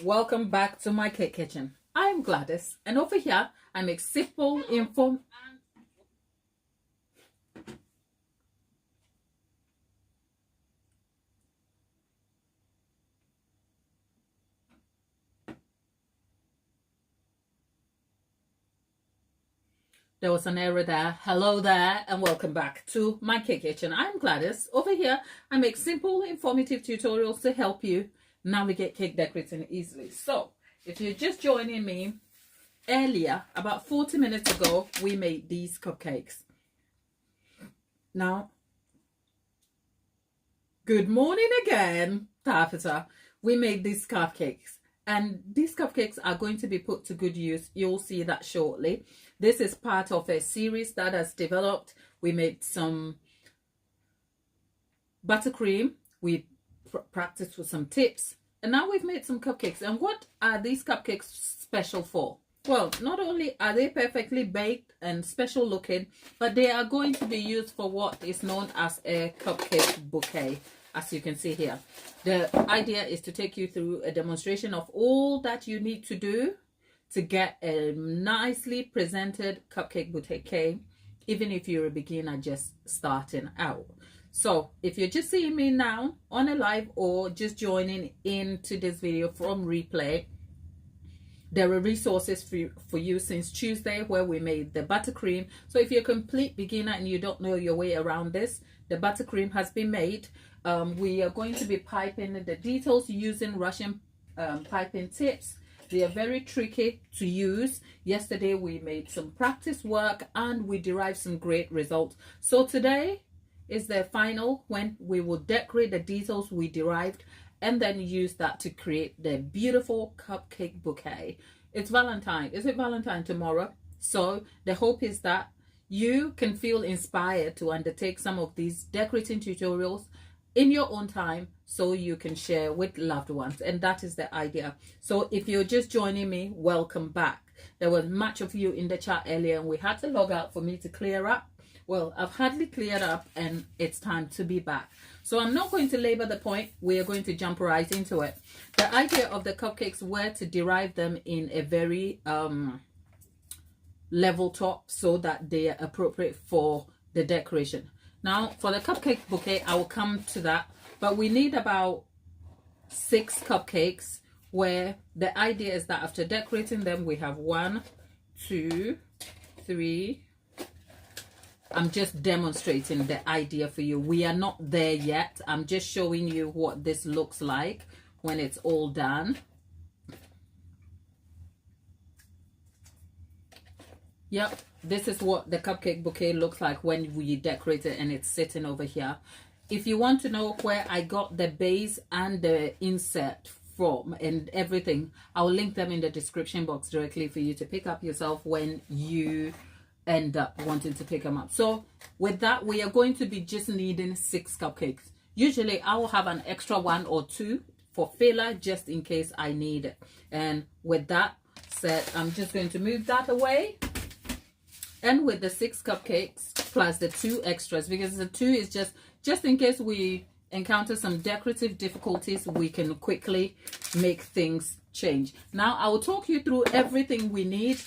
Welcome back to my cake kitchen. I'm Gladys, and over here I make simple There was an error there. Hello there, and welcome back to my cake kitchen. I'm Gladys. Over here I make simple, informative tutorials to help you navigate cake decorating easily. So if you're just joining me, earlier, about 40 minutes ago, we made these cupcakes. Now, good morning again, Tapita. We made these cupcakes, and these cupcakes are going to be put to good use. You'll see that shortly. This is part of a series that has developed. We made some buttercream. We practiced with some tips, and now we've made some cupcakes. And what are these cupcakes special for? Well, not only are they perfectly baked and special looking, but they are going to be used for what is known as a cupcake bouquet, as you can see here. The idea is to take you through a demonstration of all that you need to do to get a nicely presented cupcake bouquet, even if you're a beginner just starting out. So if you're just seeing me now on a live or just joining into this video from replay, there are resources for you since Tuesday where we made the buttercream. So if you're a complete beginner and you don't know your way around this, the buttercream has been made. We are going to be piping the details using Russian piping tips. They are very tricky to use. Yesterday we made some practice work and we derived some great results. So today is the final, when we will decorate the details we derived and then use that to create the beautiful cupcake bouquet. It's Valentine. Is it Valentine tomorrow? So the hope is that you can feel inspired to undertake some of these decorating tutorials in your own time so you can share with loved ones. And that is the idea. So if you're just joining me, welcome back. There was much of you in the chat earlier and we had to log out for me to clear up. Well, I've hardly cleared up and it's time to be back. So I'm not going to labor the point. We are going to jump right into it. The idea of the cupcakes were to derive them in a very level top so that they are appropriate for the decoration. Now, for the cupcake bouquet, I will come to that. But we need about 6 cupcakes, where the idea is that after decorating them, we have 1, 2, 3. I'm just demonstrating the idea for you. We are not there yet. I'm just showing you what this looks like when it's all done. Yep, this is what the cupcake bouquet looks like when we decorate it and it's sitting over here. If you want to know where I got the base and the insert from and everything, I'll link them in the description box directly for you to pick up yourself when you end up wanting to pick them up. So with that, we are going to be just needing 6 cupcakes. Usually I will have an extra 1 or 2 for filler just in case I need it. And with that said, I'm just going to move that away. And with the 6 cupcakes plus the 2 extras, because the 2 is just in case we encounter some decorative difficulties, we can quickly make things change. Now I will talk you through everything we need,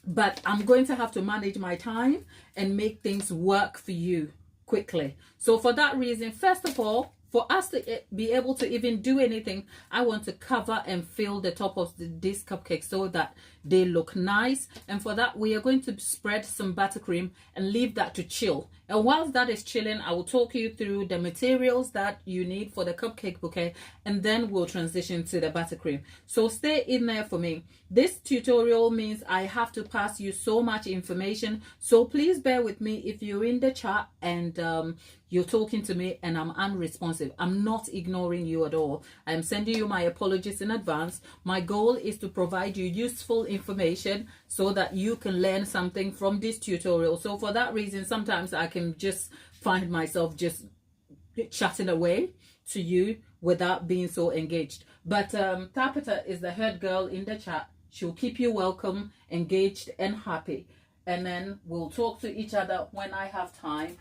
but I'm going to have to manage my time and make things work for you quickly. So for that reason, first of all, for us to be able to even do anything, I want to cover and fill the top of these cupcakes so that they look nice. And for that, we are going to spread some buttercream and leave that to chill. And whilst that is chilling, I will talk you through the materials that you need for the cupcake bouquet, and then we'll transition to the buttercream. So stay in there for me. This tutorial means I have to pass you so much information. So please bear with me if you're in the chat and you're talking to me and I'm unresponsive. I'm not ignoring you at all. I'm sending you my apologies in advance. My goal is to provide you useful information so that you can learn something from this tutorial. So for that reason, sometimes I can just find myself just chatting away to you without being so engaged. But Tapita is the head girl in the chat. She'll keep you welcome, engaged and happy. And then we'll talk to each other when I have time.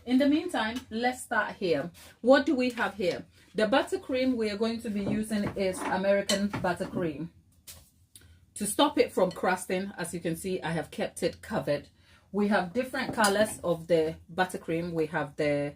in the meantime, let's start here. What do we have here? The buttercream we are going to be using is American buttercream. To stop it from crusting, as you can see, I have kept it covered. We have different colors of the buttercream. We have the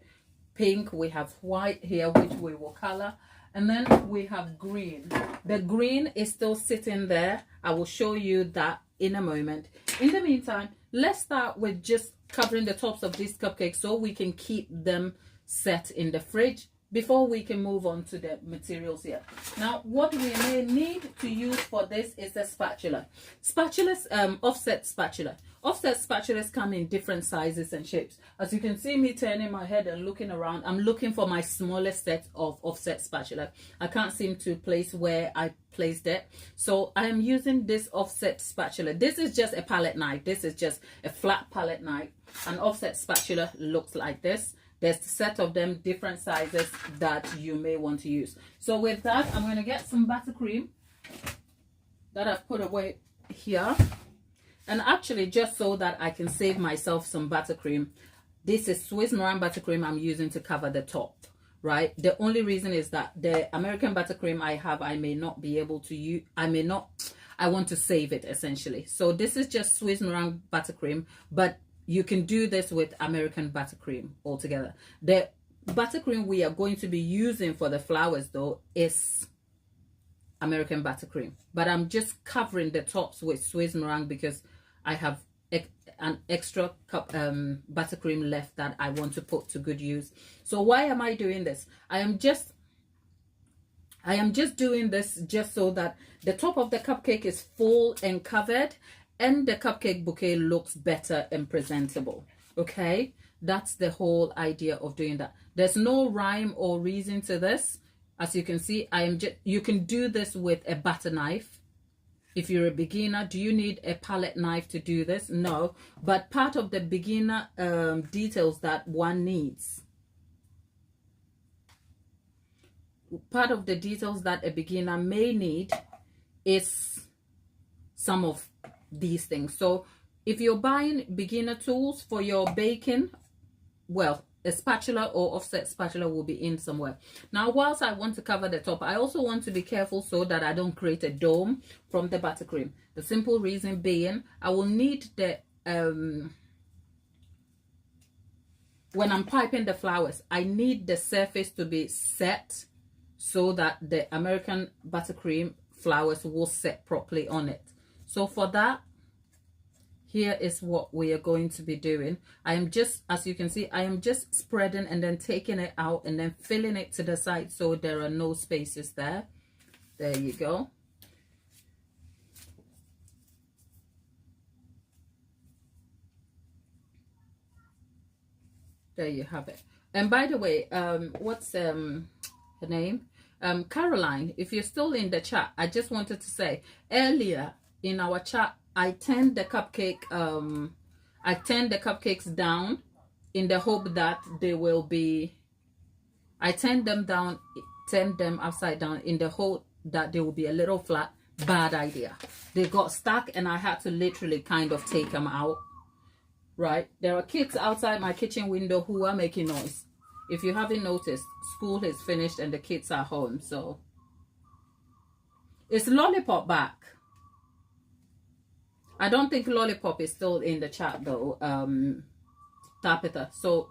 pink, we have white here, which we will color, and then we have green. The green is still sitting there. I will show you that in a moment. In the meantime, let's start with just covering the tops of these cupcakes so we can keep them set in the fridge before we can move on to the materials here. Now, what we may need to use for this is a spatula. Spatulas, offset spatula. Offset spatulas come in different sizes and shapes. As you can see me turning my head and looking around, I'm looking for my smallest set of offset spatula. I can't seem to place where I placed it. So I am using this offset spatula. This is just a palette knife. This is just a flat palette knife. An offset spatula looks like this. There's a set of them, different sizes that you may want to use. So with that, I'm going to get some buttercream that I've put away here. And actually, just so that I can save myself some buttercream, this is Swiss meringue buttercream I'm using to cover the top, right? The only reason is that the American buttercream I have, I may not be able to use, I want to save it essentially. So this is just Swiss meringue buttercream, but you can do this with American buttercream altogether. The buttercream we are going to be using for the flowers though is American buttercream, but I'm just covering the tops with Swiss meringue because I have an extra cup buttercream left that I want to put to good use. So why am I doing this? I am just doing this just so that the top of the cupcake is full and covered, and the cupcake bouquet looks better and presentable. Okay, that's the whole idea of doing that. There's no rhyme or reason to this. As you can see, you can do this with a butter knife. If you're a beginner, do you need a palette knife to do this? No, but part of the beginner details that one needs, part of the details that a beginner may need is some of these things. So if you're buying beginner tools for your baking, well, a spatula or offset spatula will be in somewhere. Now, whilst I want to cover the top, I also want to be careful so that I don't create a dome from the buttercream. The simple reason being, I will need the when I'm piping the flowers, I need the surface to be set so that the American buttercream flowers will set properly on it. So for that, here is what we are going to be doing. I am just, as you can see, I am just spreading and then taking it out and then filling it to the side so there are no spaces there. There you go. There you have it. And by the way, what's her name? Caroline, if you're still in the chat, I just wanted to say earlier in our chat, I turned the cupcake I turned the cupcakes down in the hope that they will be, I turned them upside down in the hope that they will be a little flat. Bad idea. They got stuck and I had to literally kind of take them out. Right, there are kids outside my kitchen window who are making noise. If you haven't noticed, school is finished and the kids are home. So it's Lollipop back. I don't think Lollipop is still in the chat though, Tabitha. So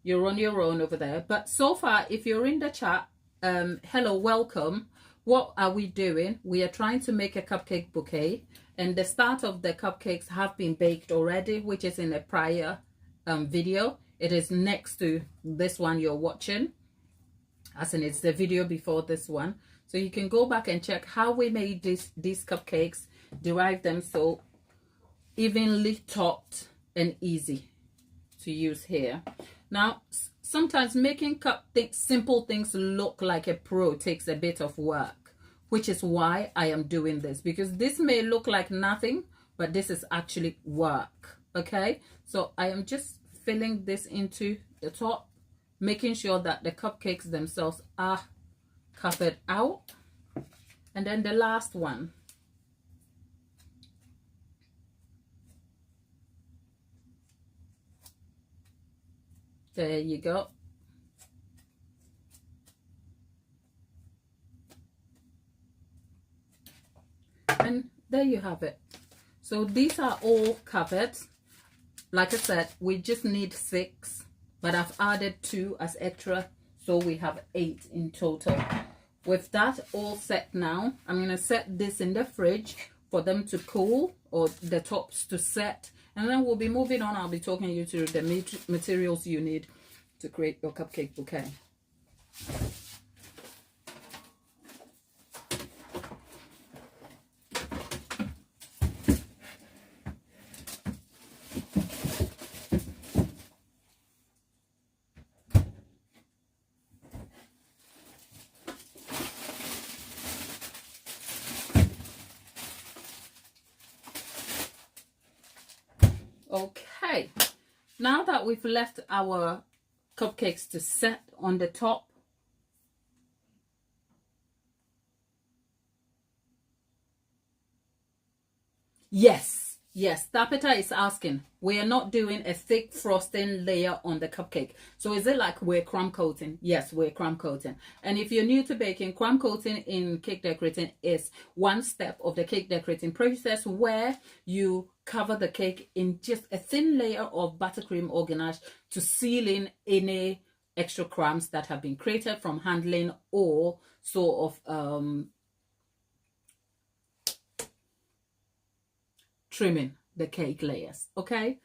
you're on your own over there. But so far, if you're in the chat, hello, welcome. What are we doing? We are trying to make a cupcake bouquet. And the start of the cupcakes have been baked already, which is in a prior video. It is next to this one you're watching. As in, it's the video before this one. So you can go back and check how we made these cupcakes, derive them so evenly topped and easy to use here. Now, sometimes making simple things look like a pro takes a bit of work, which is why I am doing this, because this may look like nothing, but this is actually work. Okay, so I am just filling this into the top, making sure that the cupcakes themselves are covered out. And then the last one, There you go. And there you have it. So these are all covered. Like I said, we just need 6, but I've added 2 as extra, so we have 8 in total. With that all set now, I'm going to set this in the fridge for them to cool, or the tops to set, and then we'll be moving on. I'll be talking you through the materials you need to create your cupcake bouquet. Okay, now that we've left our cupcakes to set on the top, yes, Tapeta is asking, we are not doing a thick frosting layer on the cupcake. So is it like we're crumb coating? Yes, we're crumb coating. And if you're new to baking, crumb coating in cake decorating is one step of the cake decorating process where you cover the cake in just a thin layer of buttercream or ganache to seal in any extra crumbs that have been created from handling or sort of trimming the cake layers. Okay,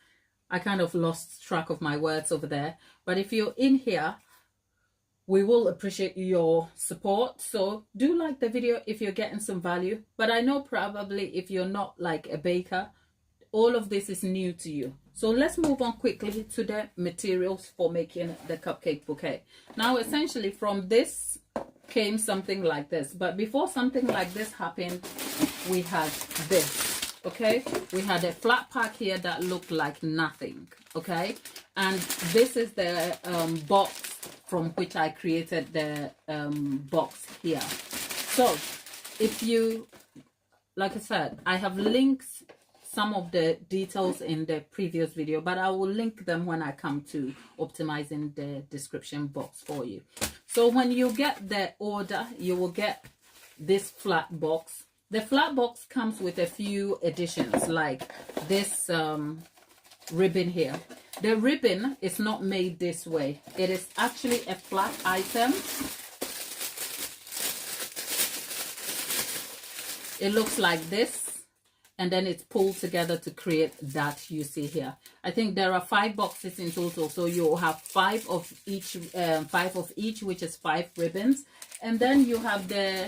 I kind of lost track of my words over there, but if you're in here, we will appreciate your support. So do like the video if you're getting some value, but I know probably if you're not like a baker, all of this is new to you. So let's move on quickly to the materials for making the cupcake bouquet. Now essentially from this came something like this, but before something like this happened, we had this. Okay, we had a flat pack here that looked like nothing. Okay, and this is the box from which I created the box here. So if you, like I said, I have links some of the details in the previous video, but I will link them when I come to optimizing the description box for you. So when you get the order, you will get this flat box. The flat box comes with a few additions, like this ribbon here. The ribbon is not made this way. It is actually a flat item. It looks like this, and then it's pulled together to create that you see here. I think there are 5 boxes in total, so you'll have 5 of each, which is 5 ribbons, and then you have the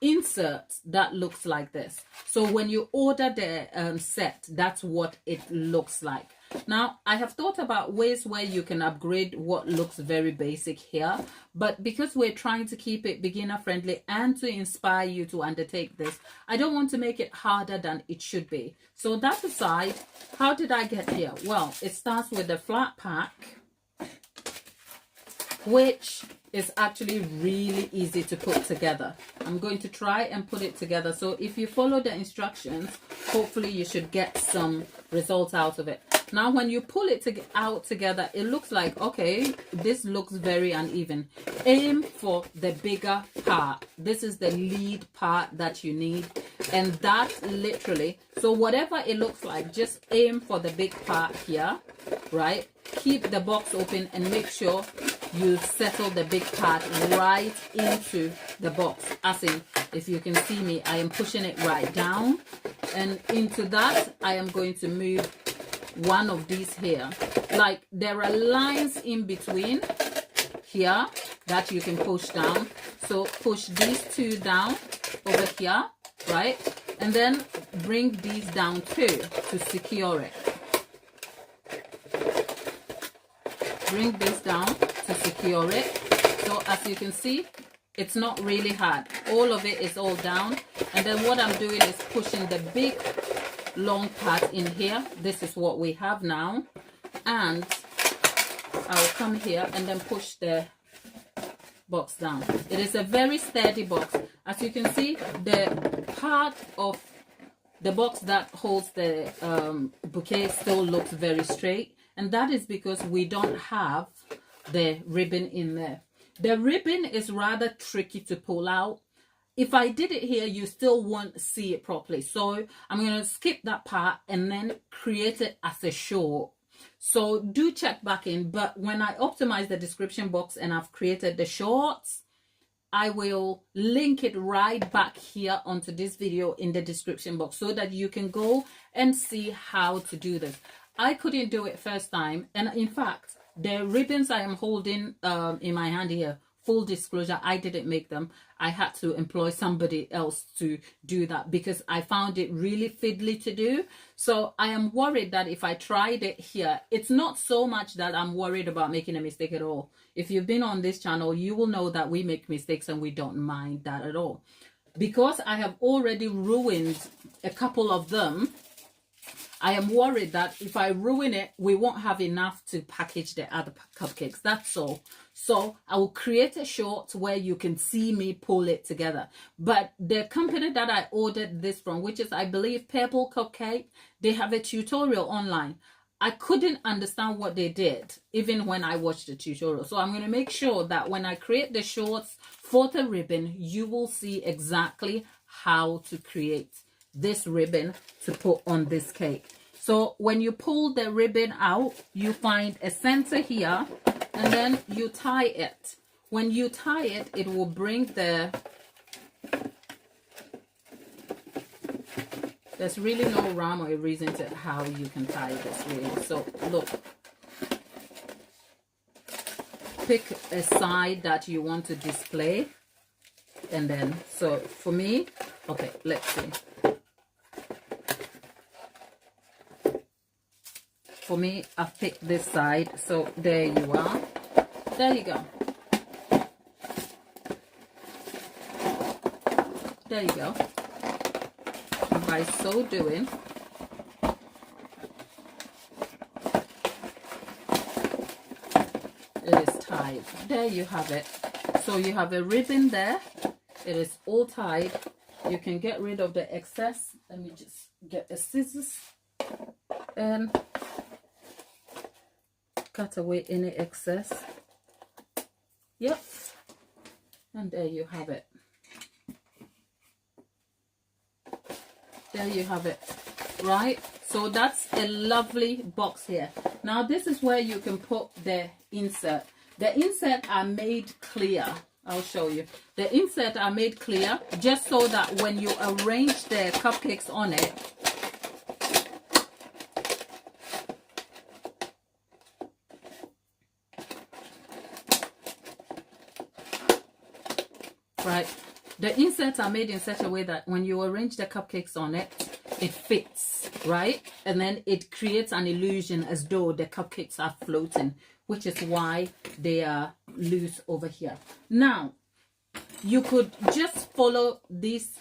insert that looks like this. So when you order the set, that's what it looks like. Now I have thought about ways where you can upgrade what looks very basic here, but because we're trying to keep it beginner friendly and to inspire you to undertake this, I don't want to make it harder than it should be. So that aside, how did I get here? Well, it starts with the flat pack, which is actually really easy to put together. I'm going to try and put it together. So if you follow the instructions, hopefully you should get some results out of it. Now when you pull it out together, it looks like, okay, this looks very uneven. Aim for the bigger part. This is the lead part that you need, and that literally, so whatever it looks like, just aim for the big part here, right? Keep the box open and make sure you settle the big part right into the box. As in, if you can see me, I am pushing it right down, and into that I am going to move one of these here. Like there are lines in between here that you can push down, so push these 2 down over here, right? And then bring these down too to secure it. Bring this down to secure it. So as you can see, it's not really hard. All of it is all down, and then what I'm doing is pushing the big long part in here. This is what we have now, and I'll come here and then push the box down. It is a very sturdy box. As you can see, the part of the box that holds the bouquet still looks very straight, and that is because we don't have the ribbon in there. The ribbon is rather tricky to pull out. If I did it here, you still won't see it properly. So I'm going to skip that part and then create it as a short. So do check back in. But when I optimize the description box and I've created the shorts, I will link it right back here onto this video in the description box so that you can go and see how to do this. I couldn't do it first time. And in fact, the ribbons I am holding in my hand here, full disclosure, I didn't make them. I had to employ somebody else to do that because I found it really fiddly to do. So I am worried that if I tried it here, it's not so much that I'm worried about making a mistake at all. If you've been on this channel, you will know that we make mistakes and we don't mind that at all. Because I have already ruined a couple of them, I am worried that if I ruin it, we won't have enough to package the other cupcakes. That's all. So I will create a short where you can see me pull it together. But the company that I ordered this from, which is, I believe, Purple Cupcake, they have a tutorial online. I couldn't understand what they did, even when I watched the tutorial. So I'm going to make sure that when I create the shorts for the ribbon, you will see exactly how to create this ribbon to put on this cake. So when you pull the ribbon out, you find a center here and then you tie it. When you tie it, it will bring the, there's really no rhyme or a reason to how you can tie this really. So look, pick a side that you want to display, and then, so for me, okay, let's see. For me, I've picked this side, so there you are. There you go. There you go. And by so doing, it is tied. There you have it. So you have a ribbon there. It is all tied. You can get rid of the excess. Let me just get the scissors and cut away any excess. Yep, and there you have it. There you have it. Right, so that's a lovely box here. Now this is where you can put the insert. The insert are made clear. I'll show you. The insert are made clear just so that when you arrange the cupcakes on it, right, the inserts are made in such a way that when you arrange the cupcakes on it, it fits, right? And then it creates an illusion as though the cupcakes are floating, which is why they are loose over here. Now, you could just follow these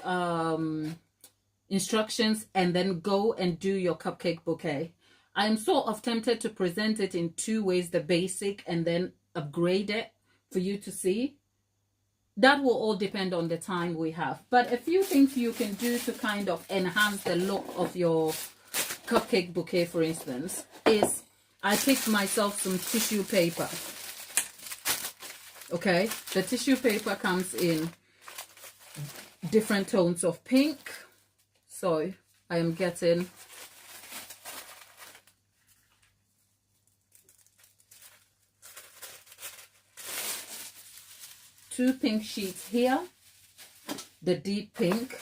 instructions and then go and do your cupcake bouquet. I'm sort of tempted to present it in two ways, the basic and then upgrade it for you to see. That will all depend on the time we have. But a few things you can do to kind of enhance the look of your cupcake bouquet, for instance, is I picked myself some tissue paper. Okay, the tissue paper comes in different tones of pink. So I am getting two pink sheets here, the deep pink,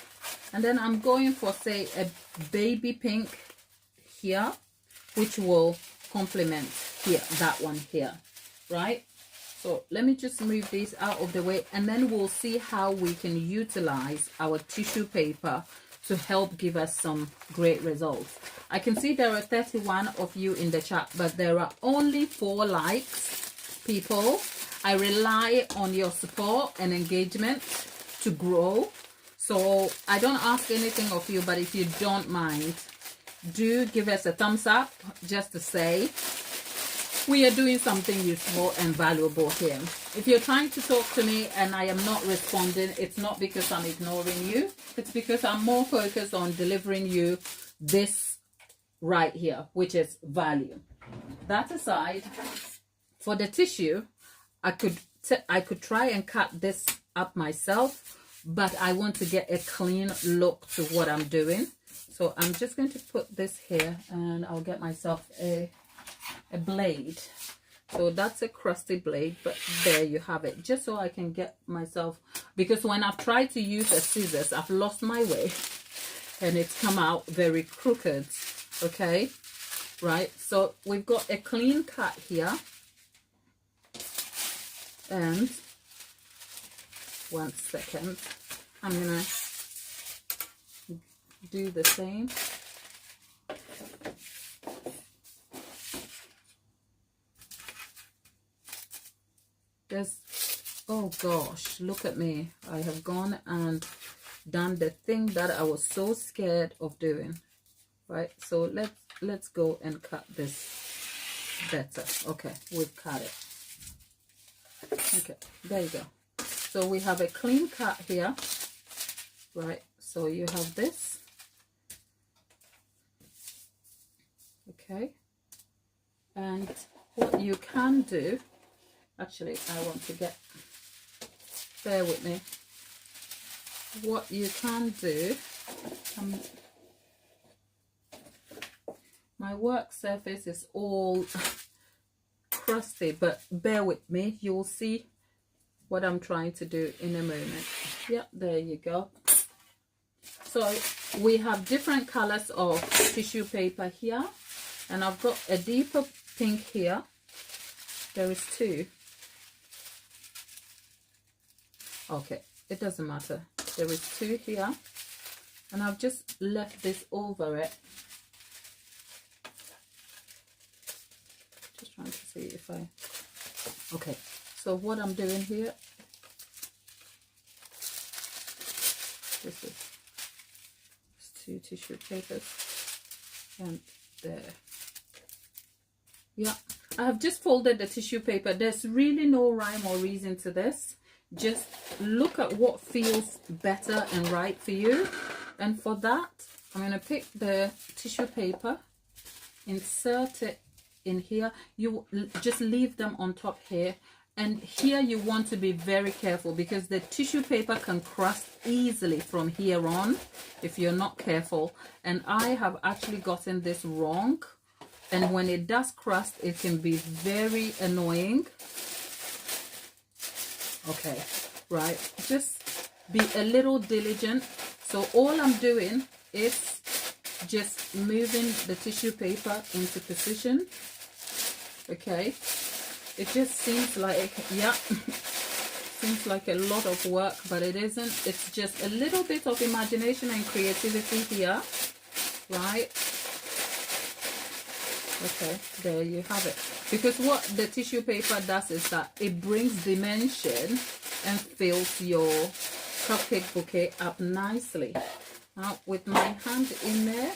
and then I'm going for, say, a baby pink here, which will complement here, that one here, right? So let me just move these out of the way, and then we'll see how we can utilize our tissue paper to help give us some great results. I can see there are 31 of you in the chat, but there are only 4 likes, people. I rely on your support and engagement to grow. So I don't ask anything of you, but if you don't mind, do give us a thumbs up just to say we are doing something useful and valuable here. If you're trying to talk to me and I am not responding, it's not because I'm ignoring you. It's because I'm more focused on delivering you this right here, which is value. that aside, for the tissue, I could try and cut this up myself, but I want to get a clean look to what I'm doing. So I'm just going to put this here, and I'll get myself a blade. So that's a crusty blade, but there you have it, just so I can get myself, because when I've tried to use a scissors, I've lost my way and it's come out very crooked. Okay, right, so we've got a clean cut here, and 1 second, I'm gonna do the same. Oh gosh, look at me. I have gone and done the thing that I was so scared of doing. Right, so let's go and cut this better. Okay, we've cut it. Okay, there you go. So we have a clean cut here. Right, so you have this. Okay, and what you can do, actually, I want to get, bear with me. What you can do, my work surface is all crusty, but bear with me. You'll see what I'm trying to do in a moment. Yeah, there you go. So we have different colors of tissue paper here, and I've got a deeper pink here. There is two. Okay, it doesn't matter. There is two here, and I've just left this over it. Just trying to see if I... Okay, so what I'm doing here, this is two tissue papers, and there. Yeah, I have just folded the tissue paper. There's really no rhyme or reason to this. Just look at what feels better and right for you. And for that, I'm going to pick the tissue paper, insert it in here. You just leave them on top here. And here you want to be very careful, because the tissue paper can crust easily from here on if you're not careful. And I have actually gotten this wrong. And when it does crust, it can be very annoying. Okay, right, just be a little diligent. So all I'm doing is just moving the tissue paper into position. Okay, it just seems like, yeah, seems like a lot of work, but it isn't. It's just a little bit of imagination and creativity here, right? Okay, there you have it. Because what the tissue paper does is that it brings dimension and fills your cupcake bouquet up nicely. Now with my hand in there,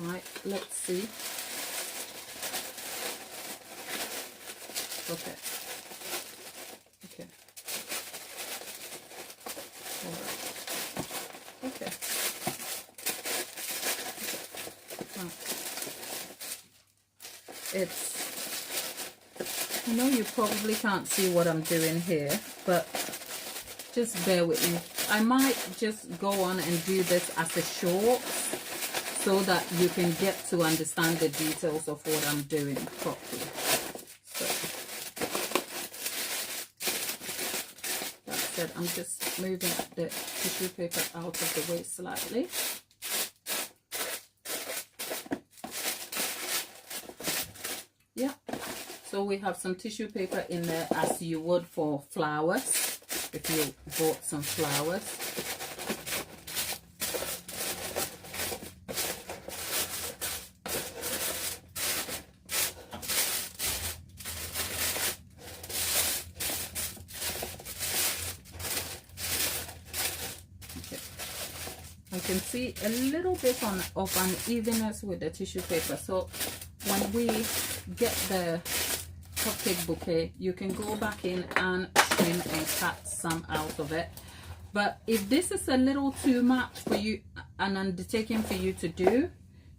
right, let's see. Okay. Okay. All right. Okay. Now, I know you probably can't see what I'm doing here, but just bear with me. I might just go on and do this as a short so that you can get to understand the details of what I'm doing properly. So that said, I'm just moving the tissue paper out of the way slightly. Yeah, so we have some tissue paper in there as you would for flowers, if you bought some flowers. Okay, I can see a little bit of unevenness with the tissue paper, so when we get the cupcake bouquet, you can go back in and trim and cut some out of it. But if this is a little too much for you, an undertaking for you to do,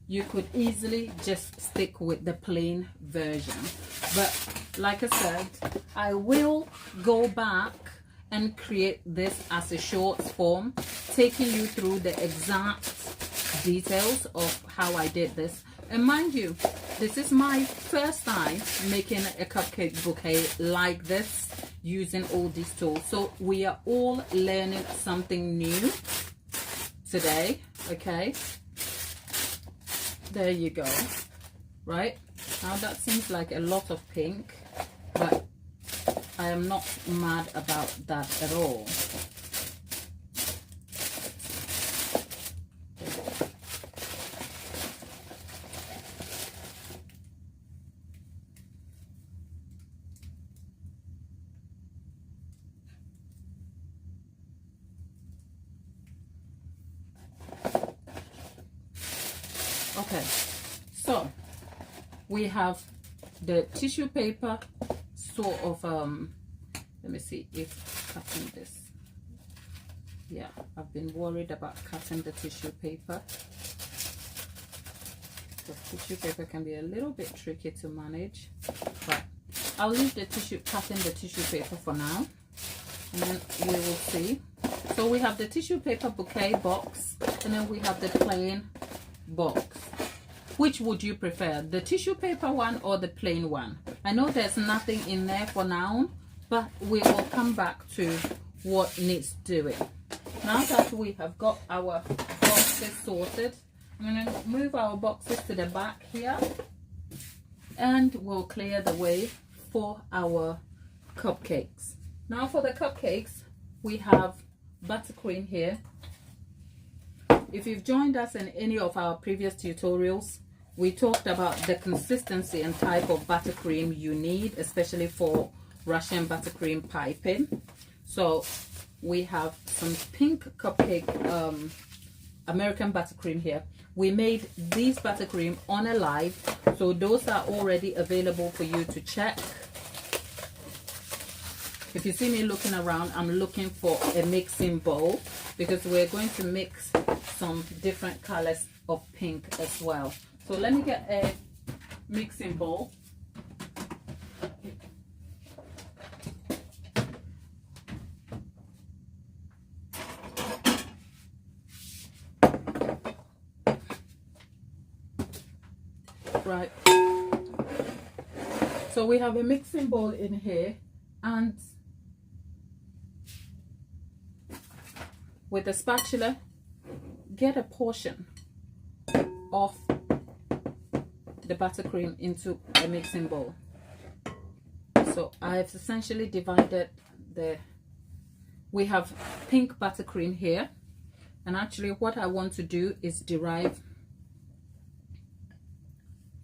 you could easily just stick with the plain version. But like I said, I will go back and create this as a short form, taking you through the exact details of how I did this. And mind you, this is my first time making a cupcake bouquet like this using all these tools. So we are all learning something new today. Okay, there you go. Right now that seems like a lot of pink, but I am not mad about that at all. Okay, so we have the tissue paper sort of let me see if cutting this, yeah, I've been worried about cutting the tissue paper. The tissue paper can be a little bit tricky to manage, but I'll leave the cutting the tissue paper for now, and then we will see. So we have the tissue paper bouquet box, and then we have the plain box. Which would you prefer, the tissue paper one or the plain one? I know there's nothing in there for now, but we will come back to what needs doing. Now that we have got our boxes sorted, I'm going to move our boxes to the back here, and we'll clear the way for our cupcakes. Now for the cupcakes, we have buttercream here. If you've joined us in any of our previous tutorials, we talked about the consistency and type of buttercream you need, especially for Russian buttercream piping. So we have some pink cupcake American buttercream here. We made these buttercream on a live, so those are already available for you to check. If you see me looking around, I'm looking for a mixing bowl because we're going to mix some different colors of pink as well. So let me get a mixing bowl. Right. So we have a mixing bowl in here, and with a spatula, get a portion of the buttercream into a mixing bowl. So I've essentially divided we have pink buttercream here, and actually what I want to do is derive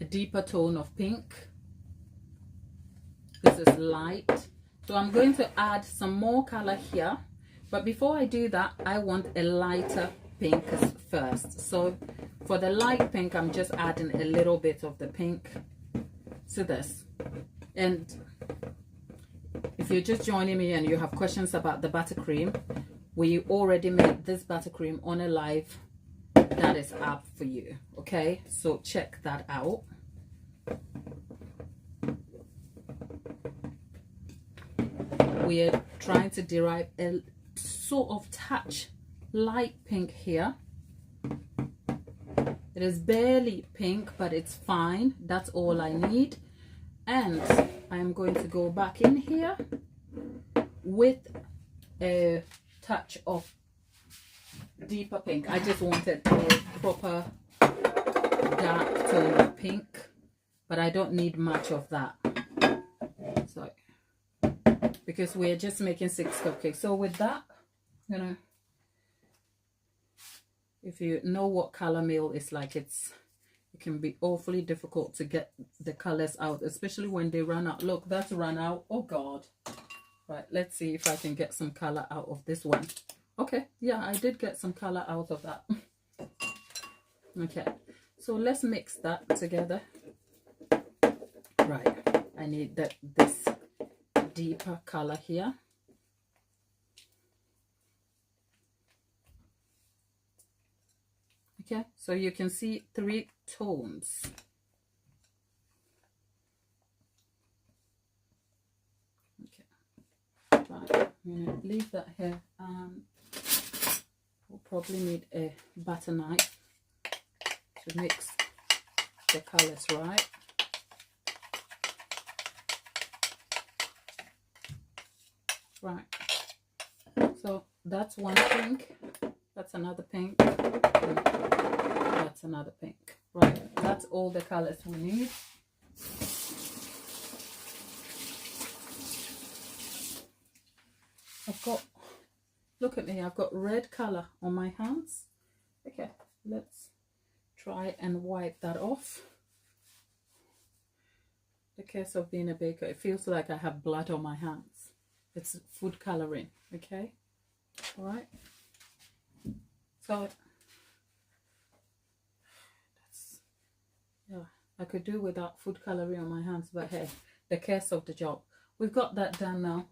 a deeper tone of pink. This is light, so I'm going to add some more color here, but before I do that, I want a lighter pink first. So for the light pink, I'm just adding a little bit of the pink to this. And if you're just joining me and you have questions about the buttercream, we already made this buttercream on a live that is up for you. Okay, so check that out. We are trying to derive a sort of touch light pink here. It is barely pink, but it's fine. That's all I need. And I'm going to go back in here with a touch of deeper pink. I just wanted a proper dark tone of pink, but I don't need much of that. So, because we're just making 6 cupcakes. So with that, if you know what color meal is like, it can be awfully difficult to get the colors out, especially when they run out. Look, that's run out. Oh God. Right, let's see if I can get some color out of this one. Okay, yeah, I did get some color out of that. Okay, so let's mix that together. Right, I need this deeper color here. Okay, so you can see 3 tones. Okay, right, I'm gonna leave that here. We'll probably need a butter knife to mix the colors right. Right, so that's one pink, that's another pink, that's another pink. Right, that's all the colors we need. I've got, look at me, I've got red color on my hands. Okay, let's try and wipe that off. The curse of being a baker, it feels like I have blood on my hands. It's food coloring, okay? All right. So that's, yeah, I could do without food coloring on my hands, but hey, the curse of the job. We've got that done now.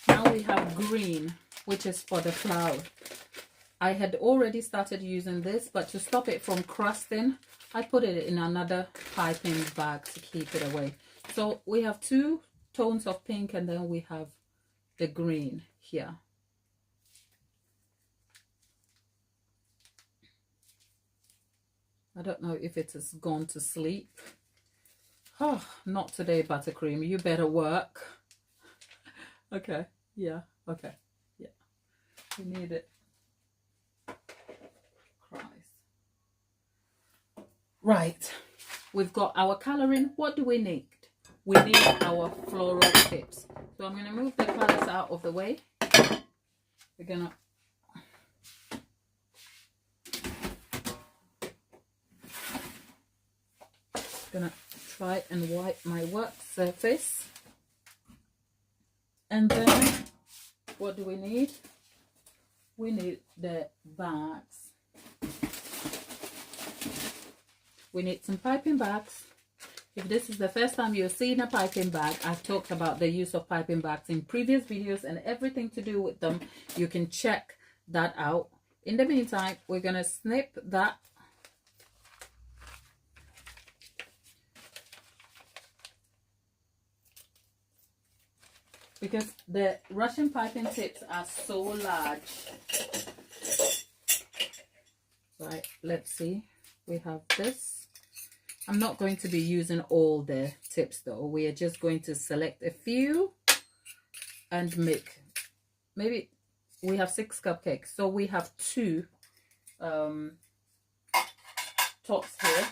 Now we have green, which is for the flower. I had already started using this, but to stop it from crusting, I put it in another piping bag to keep it away. So we have 2 tones of pink, and then we have the green here. I don't know if it has gone to sleep. Oh, not today, Buttercream. You better work. Okay, yeah, okay, yeah. We need it. Right, we've got our coloring. What do we need? We need our floral tips. So I'm going to move the colors out of the way. We're gonna try and wipe my work surface. And then what do we need? We need the bags. We need some piping bags. If this is the first time you're seeing a piping bag, I've talked about the use of piping bags in previous videos and everything to do with them. You can check that out. In the meantime, we're going to snip that. Because the Russian piping tips are so large. Right, let's see. We have this. I'm not going to be using all the tips though. We are just going to select a few and make. Maybe we have 6 cupcakes. So we have 2 tops here.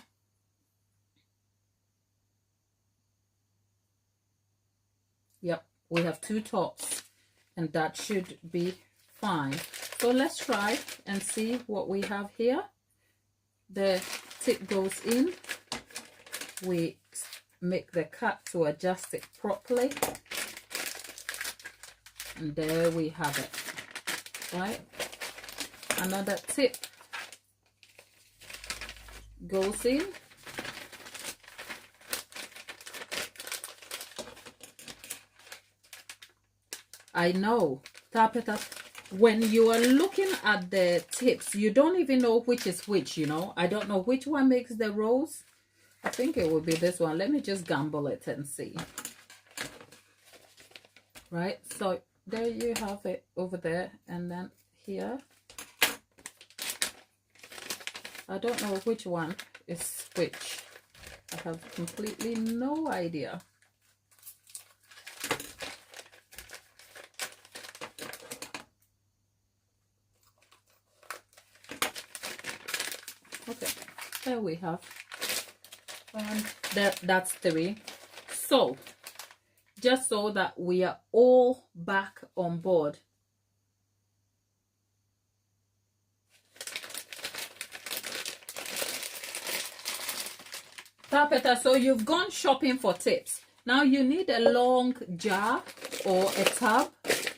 Yep, we have 2 tops and that should be fine. So let's try and see what we have here. The tip goes in. We make the cut to adjust it properly. And there we have it. Right? Another tip goes in. I know, tap it up. When you are looking at the tips, you don't even know which is which, you know. I don't know which one makes the rose. I think it will be this one. Let me just gamble it and see. Right, so there you have it over there, and then here. I don't know which one is which. I have completely no idea. Okay, there we have. That's 3. So just so that we are all back on board, Tapeta, so you've gone shopping for tips. Now you need a long jar or a tub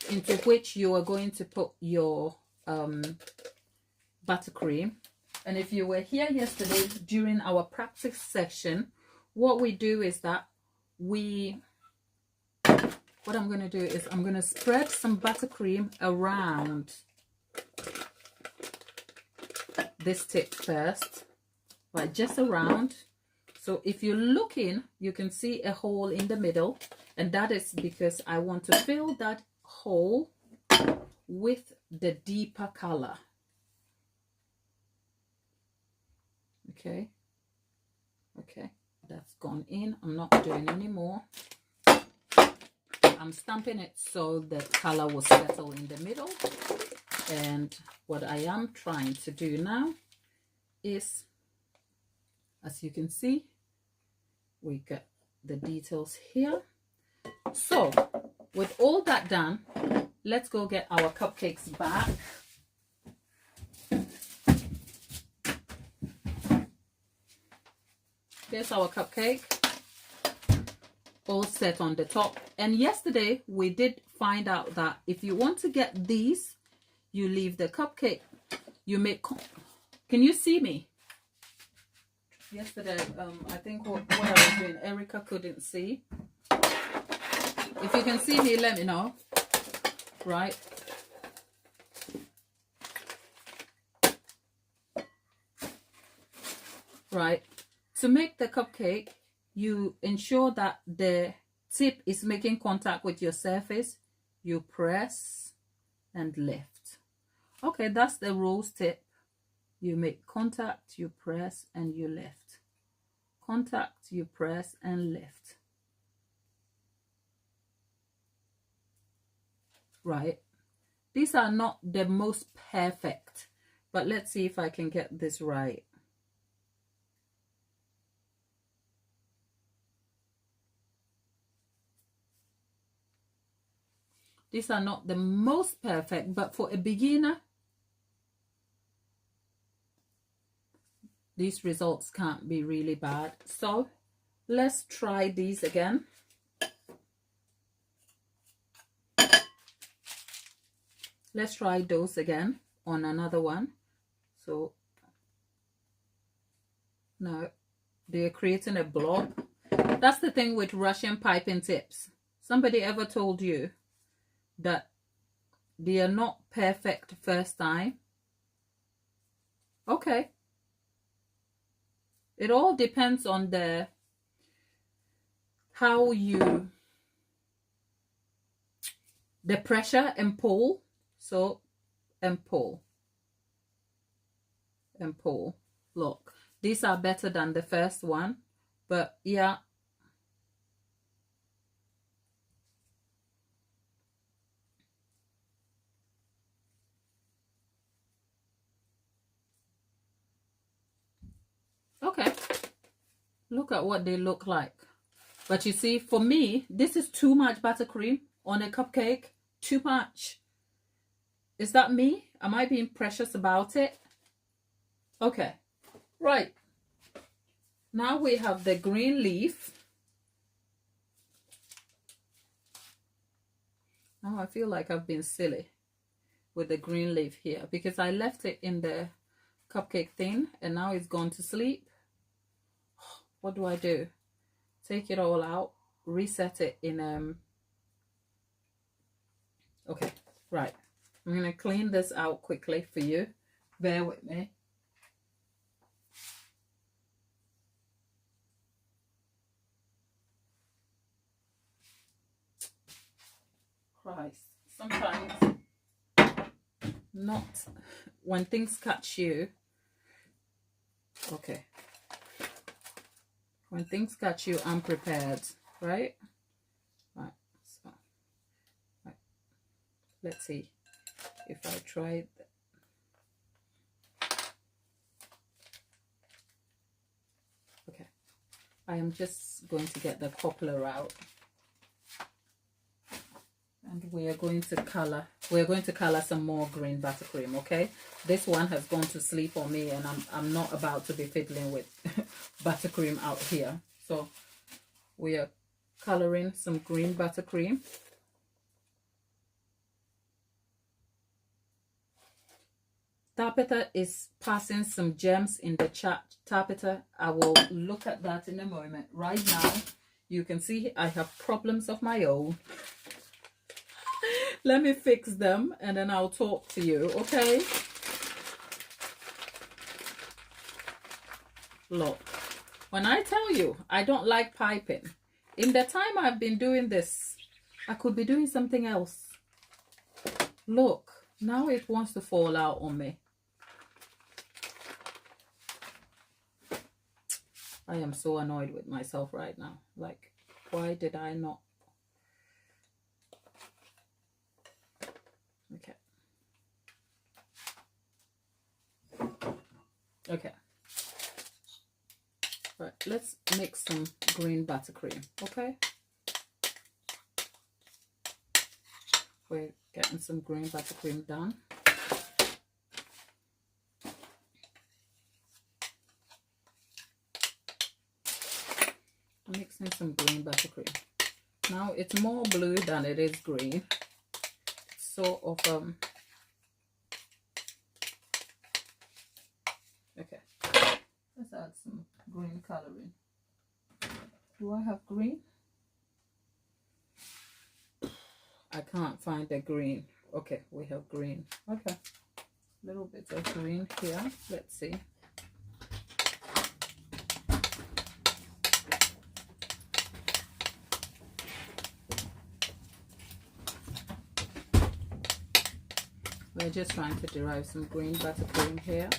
into which you are going to put your buttercream. And if you were here yesterday during our practice section, what we do is that we what I'm going to do is I'm going to spread some buttercream around this tip first, right, just around. So if you're looking, you can see a hole in the middle, and that is because I want to fill that hole with the deeper color. Okay, that's gone in. I'm not doing any more. I'm stamping it so the color will settle in the middle. And what I am trying to do now is, as you can see, we got the details here. So with all that done, let's go get our cupcakes back. There's our cupcake, all set on the top. And yesterday we did find out that if you want to get these, you leave the cupcake, you make, can you see me? Yesterday, I think what I was doing, Erica couldn't see. If you can see me, let me know. Right. Right. To make the cupcake, you ensure that the tip is making contact with your surface. You press and lift. Okay, that's the rose tip. You make contact, you press, and you lift. Contact, you press, and lift. Right. These are not the most perfect, but let's see if I can get this right. These are not the most perfect, but for a beginner, these results can't be really bad. So let's try these again. Let's try those again on another one. So now they're creating a blob. That's the thing with Russian piping tips. Somebody ever told you that they are not perfect first time? Okay. It all depends on the pressure and pull. So, and pull. And pull. Look, these are better than the first one, but yeah. Okay, look at what they look like. But you see, for me, this is too much buttercream on a cupcake. Too much. Is that me? Am I being precious about it? Okay, right. Now we have the green leaf. Now I feel like I've been silly with the green leaf here because I left it in the cupcake thing and now it's gone to sleep. What do I do? Take it all out, reset it in okay, right. I'm gonna clean this out quickly for you. Bear with me. Christ, sometimes not when things catch you. Okay. When things catch you unprepared, right? Right. So, right. Let's see if I try that. Okay. I am just going to get the poplar out. And we are going to color. We're going to color some more green buttercream, okay? This one has gone to sleep on me and I'm not about to be fiddling with buttercream out here. So we are coloring some green buttercream. Tapeta is passing some gems in the chat. Tapeta, I will look at that in a moment. Right now, You can see I have problems of my own. Let me fix them and then I'll talk to you, okay? Look, when I tell you I don't like piping, in the time I've been doing this, I could be doing something else. Look, now it wants to fall out on me. I am so annoyed with myself right now. Like, why did I not? Okay. Okay. Right, let's mix some green buttercream, okay? We're getting some green buttercream done. I'm mixing some green buttercream. Now it's more blue than it is green. Sort of okay. Let's add some green coloring. Do I have green? I can't find the green. Okay, we have green. Okay, a little bit of green here. Let's see. We're just trying to derive some green buttercream here.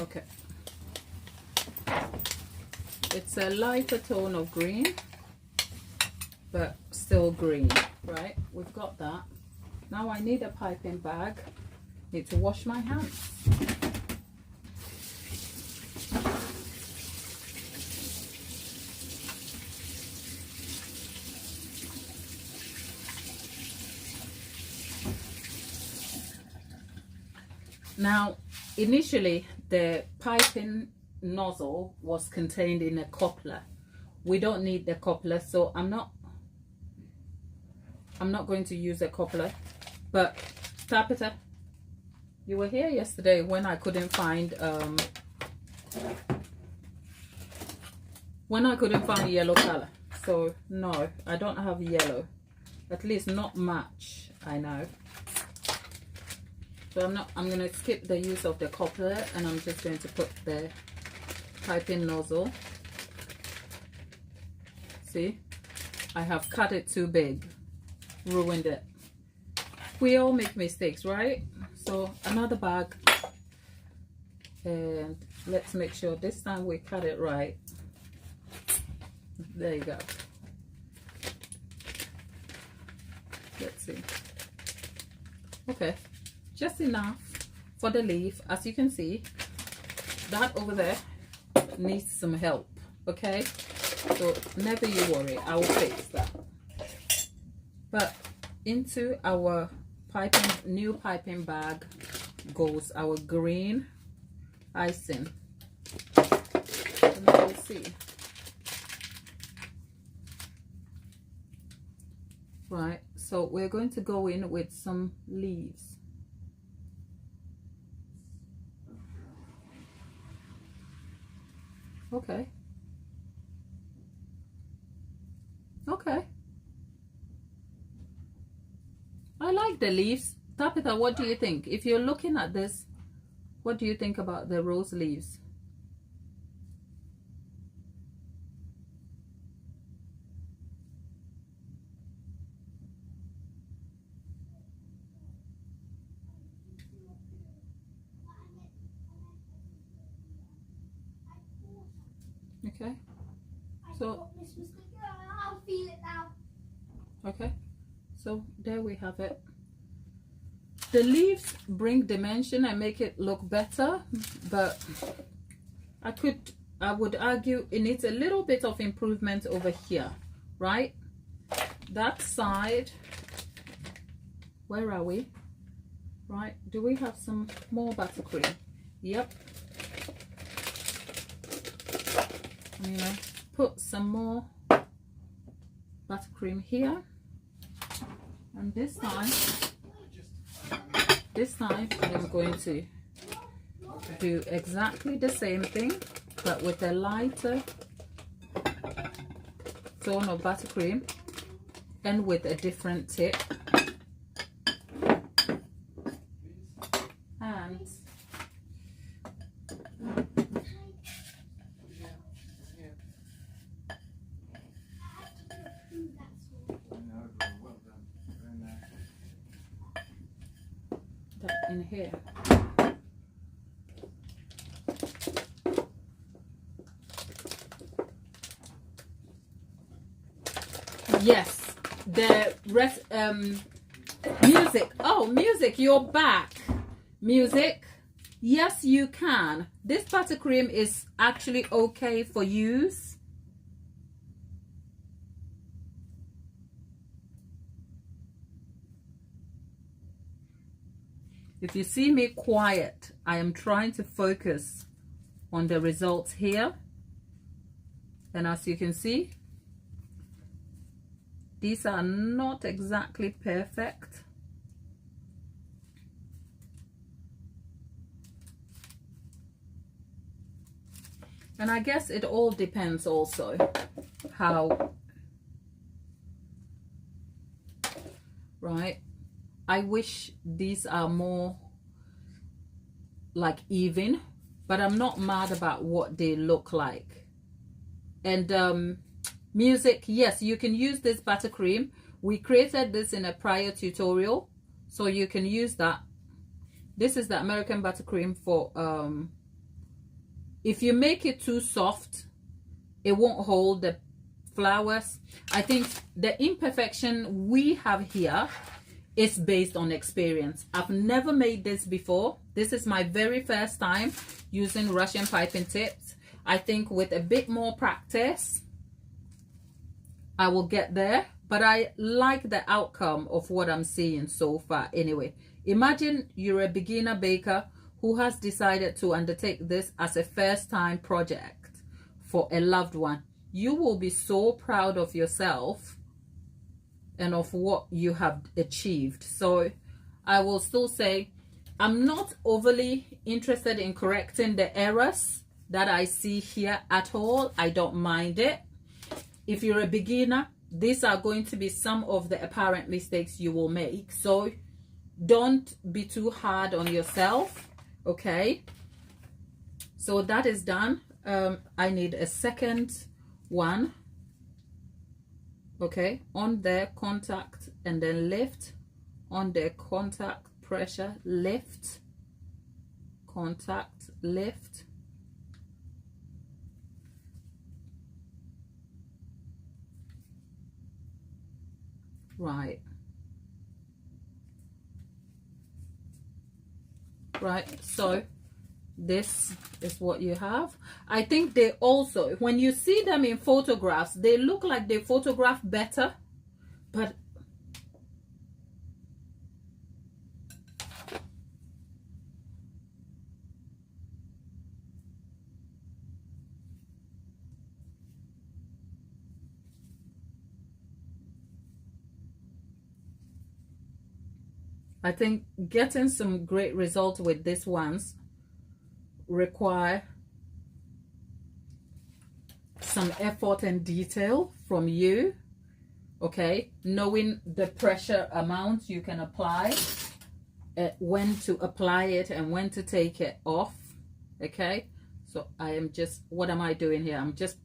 Okay. It's a lighter tone of green, but still green, right? We've got that. Now I need a piping bag. Need to wash my hands. Now, initially, the piping nozzle was contained in a coupler. We don't need the coupler, so I'm not going to use a coupler. But Tabitha, you were here yesterday when I couldn't find yellow color. So no, I don't have yellow, at least not much, I know. So I'm going to skip the use of the coupler, and I'm just going to put the piping nozzle. See, I have cut it too big, ruined it. We all make mistakes, right? So another bag, and let's make sure this time we cut it right. There you go. Let's see. Okay, just enough for the leaf. As you can see, that over there needs some help, okay? So never you worry, I will fix that. But into our new piping bag goes our green icing. And now we'll see. Right, so we're going to go in with some leaves. Okay. Okay. I like the leaves. Tabitha, what do you think? If you're looking at this, what do you think about the rose leaves? Okay. So I'll feel it now. Okay. So there we have it. The leaves bring dimension and make it look better, but I would argue it needs a little bit of improvement over here, right? That side, where are we? Right, do we have some more buttercream? Yep. I'm gonna put some more buttercream here, and this time I'm going to do exactly the same thing, but with a lighter tone of buttercream and with a different tip. And that in here. Yes, the rest music. Oh, music, you're back. Music. Yes, you can. This buttercream is actually okay for use. If you see me quiet, I am trying to focus on the results here. And as you can see, these are not exactly perfect. And I guess it all depends also how, right? I wish these are more like even, but I'm not mad about what they look like. And music, yes, you can use this buttercream. We created this in a prior tutorial, so you can use that. This is the American buttercream for if you make it too soft, it won't hold the flowers. I think the imperfection we have here is based on experience. I've never made this before. This is my very first time using Russian piping tips. I think with a bit more practice, I will get there. But I like the outcome of what I'm seeing so far anyway. Imagine you're a beginner baker who has decided to undertake this as a first-time project for a loved one. You will be so proud of yourself and of what you have achieved. So I will still say I'm not overly interested in correcting the errors that I see here at all. I don't mind it. If you're a beginner, these are going to be some of the apparent mistakes you will make. So don't be too hard on yourself. Okay, so that is done. I need a second one. Okay, on the contact and then lift, on the contact, pressure, lift, contact, lift. Right. Right, so this is what you have. I think they also, when you see them in photographs, they look like they photograph better, but I think getting some great results with these ones require some effort and detail from you. Okay, knowing the pressure amount you can apply, when to apply it and when to take it off. Okay, so I am just, what am I doing here? I'm just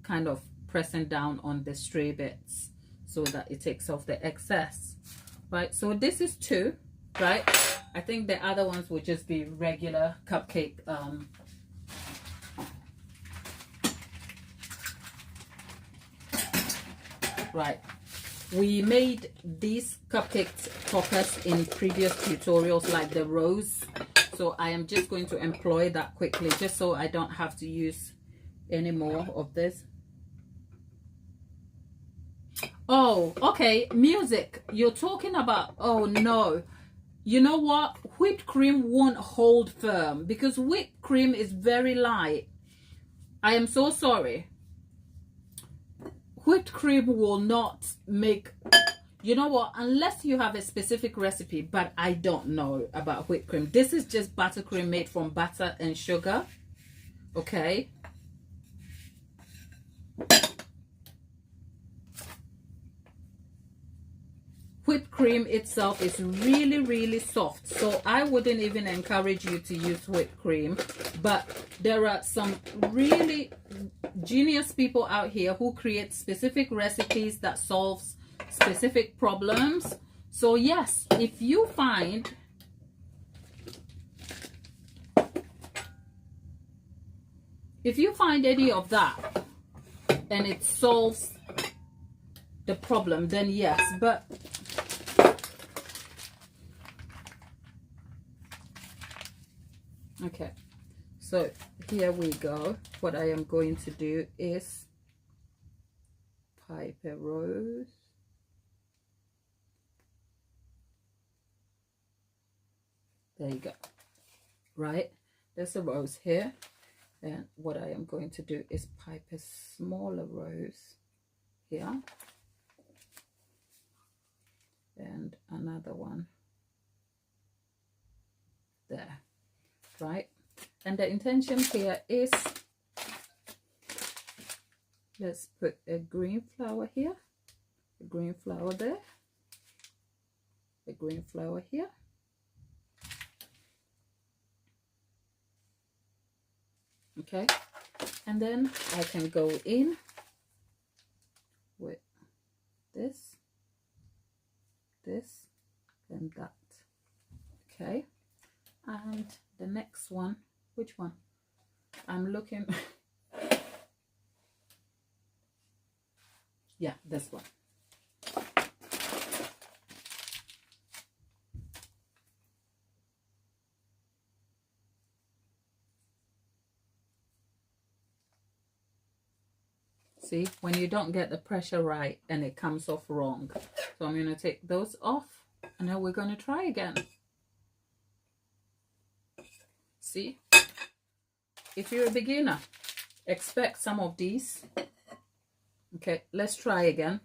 kind of pressing down on the stray bits so that it takes off the excess. Right, so this is 2, right? I think the other ones would just be regular cupcake. Right, we made these cupcake toppers in previous tutorials, like the rose. So I am just going to employ that quickly, just so I don't have to use any more of this. Oh, okay, music. You're talking about, oh no. You know what? Whipped cream won't hold firm because whipped cream is very light. I am so sorry. Whipped cream will not make You know what? Unless you have a specific recipe, but I don't know about whipped cream. This is just buttercream made from butter and sugar. Okay. Whipped cream itself is really, really soft. So I wouldn't even encourage you to use whipped cream. But there are some really genius people out here who create specific recipes that solves specific problems. So yes, if you find any of that and it solves the problem, then yes. But okay, so here we go. What I am going to do is pipe a rose. There you go. Right, there's a rose here, and what I am going to do is pipe a smaller rose here and another one there. Right, and the intention here is, let's put a green flower here, a green flower there, a green flower here, okay, and then I can go in with this, and that. Okay, and the next one, which one? I'm looking. Yeah, this one. See, when you don't get the pressure right and it comes off wrong. So I'm going to take those off, and then we're going to try again. See, if you're a beginner, expect some of these. Okay, let's try again.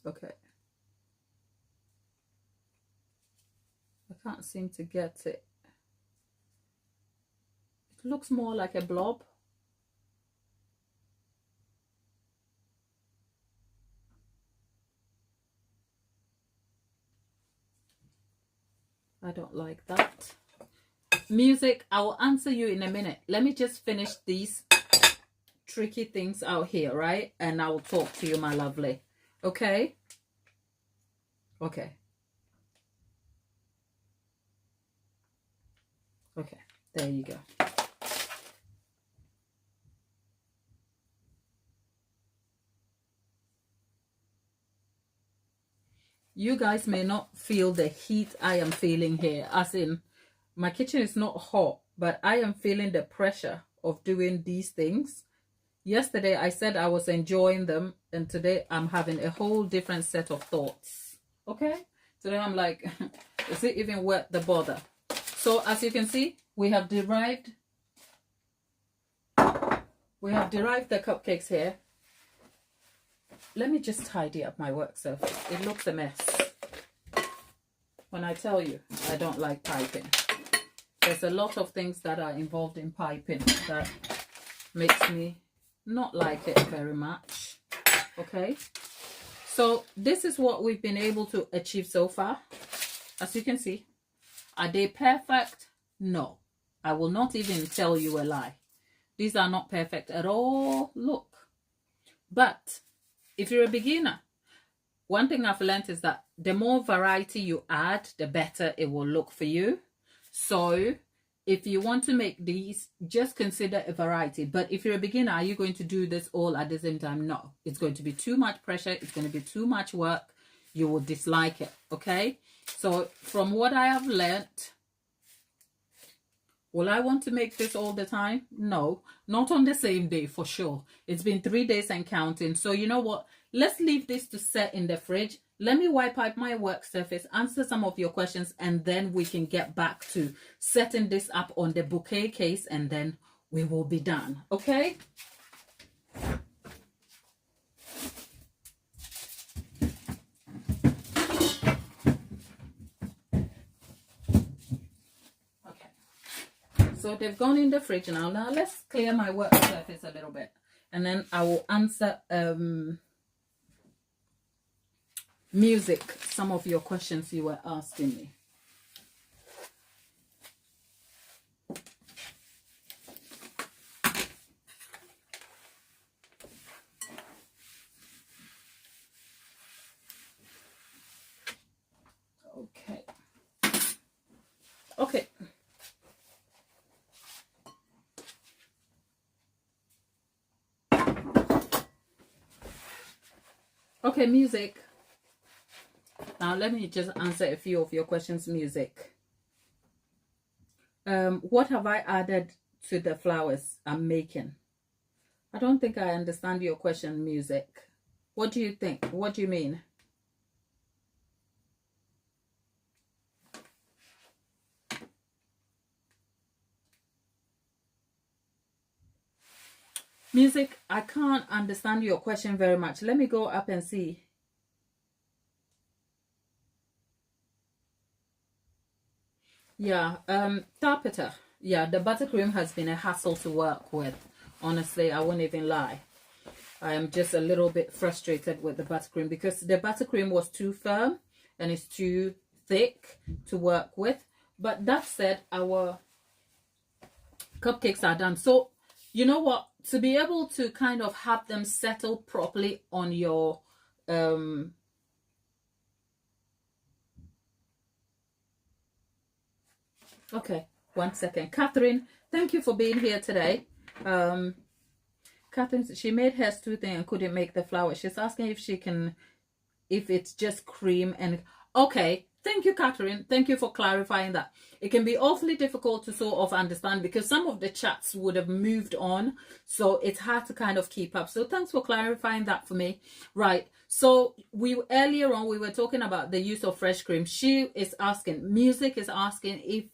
Okay, I can't seem to get it. It looks more like a blob. I don't like that. Music, I will answer you in a minute. Let me just finish these tricky things out here, right? And I will talk to you, my lovely. Okay? Okay. Okay, there you go. You guys may not feel the heat I am feeling here, as in my kitchen is not hot, but I am feeling the pressure of doing these things. Yesterday I said I was enjoying them, and today I'm having a whole different set of thoughts. Okay, today I'm like, is it even worth the bother? So as you can see, we have derived the cupcakes here. Let me just tidy up my work surface. It looks a mess. When I tell you I don't like piping, there's a lot of things that are involved in piping that makes me not like it very much. Okay, so this is what we've been able to achieve so far. As you can see, are they perfect? No, I will not even tell you a lie. These are not perfect at all. Look, but if you're a beginner, one thing I've learned is that the more variety you add, the better it will look for you. So if you want to make these, just consider a variety. But if you're a beginner, are you going to do this all at the same time? No, it's going to be too much pressure. It's going to be too much work. You will dislike it. Okay, so from what I have learned, will I want to make this all the time? No, not on the same day for sure. It's been 3 days and counting. So you know what? Let's leave this to set in the fridge. Let me wipe out my work surface, answer some of your questions, and then we can get back to setting this up on the bouquet case, and then we will be done. Okay? So they've gone in the fridge now. Now let's clear my work surface a little bit, and then I will answer music, some of your questions you were asking me. Okay. Okay. Okay, music. Now let me just answer a few of your questions, music. What have I added to the flowers I'm making? I don't think I understand your question, music. What do you think? What do you mean? Music, I can't understand your question very much. Let me go up and see. Yeah, Tarpita. Yeah, the buttercream has been a hassle to work with. Honestly, I won't even lie. I am just a little bit frustrated with the buttercream because the buttercream was too firm and it's too thick to work with. But that said, our cupcakes are done. So, you know what? To be able to kind of have them settle properly on your okay, 1 second. Catherine, thank you for being here today. Catherine, she made hers too thin and couldn't make the flower. She's asking if she can, if it's just cream and okay. Thank you, Catherine. Thank you for clarifying that. It can be awfully difficult to sort of understand because some of the chats would have moved on, so it's hard to kind of keep up. So thanks for clarifying that for me. Right. So we earlier on we were talking about the use of fresh cream. She is asking, music is asking if